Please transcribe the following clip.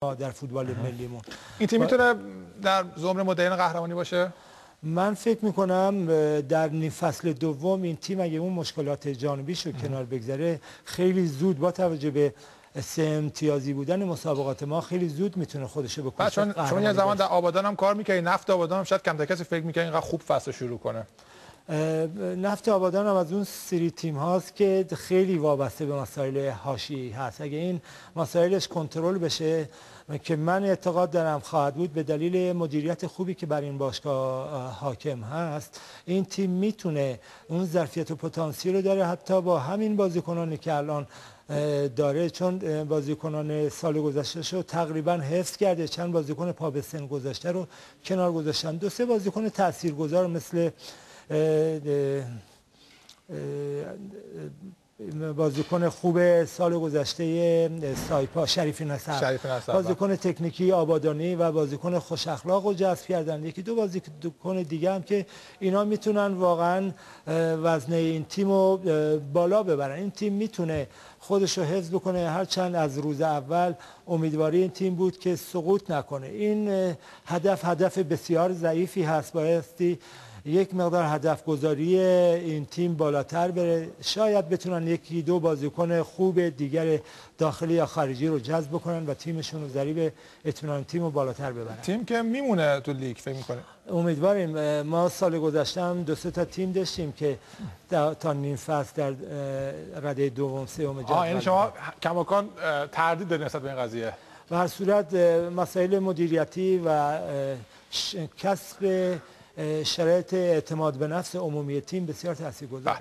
در فوتبال ملیمون. این تیم میتونه در زمره مدعیان قهرمانی باشه؟ من فکر میکنم در نیم فصل دوم این تیم اگه اون مشکلات جانبیش رو کنار بگذاره خیلی زود با توجه به سه امتیازی بودن مسابقات ما خیلی زود میتونه خودش رو بکشه. چون یه زمان در آبادان هم کار میکنه، نفت آبادان هم شاید کمتر کسی فکر میکنه اینقدر خوب فصل شروع کنه. نفت آبادان هم از اون سری تیم هاست که خیلی وابسته به مسائل حاشیه‌ای هست. اگه این مسائلش کنترل بشه که من اعتقاد دارم خواهد بود به دلیل مدیریت خوبی که بر این باشگاه حاکم هست، این تیم میتونه اون ظرفیت و پتانسیل رو داره حتی با همین بازیکنانی که الان داره، چون بازیکنان سال گذشته رو تقریبا حفظ کرده، چند بازیکن پا به سن گذشته رو کنار گذاشتن، دو سه بازیکن تاثیرگذار مثل بازیکن خوب سال گذشته سایپا شریف نصر، بازیکن تکنیکی آبادانی و بازیکن خوش اخلاق رو جذب کردن. یکی دو بازیکن دیگه هم که اینا میتونن واقعا وزنه این تیم رو بالا ببرن. این تیم میتونه خودش رو حفظ بکنه، هرچند از روز اول امیدواری این تیم بود که سقوط نکنه. این هدف بسیار ضعیفی هست، بایستی یک مقدار هدف گذاری این تیم بالاتر بره، شاید بتونن یکی دو بازیکن خوب دیگر داخلی یا خارجی رو جذب بکنن و تیمشون رو ضریب اطمینان تیم رو بالاتر ببرن. تیم که میمونه تو لیگ فکر می‌کنه؟ امیدواریم. ما سال گذشته هم دو سه تا تیم داشتیم که تا نیم فصل در رده دوم سوم جدول. یعنی شما کماکان تردید دارید نسبت به این قضیه؟ به هر صورت مسائل مدیریتی و کسب شرایط اعتماد به نفس عمومی تیم بسیار تاثیرگذاره.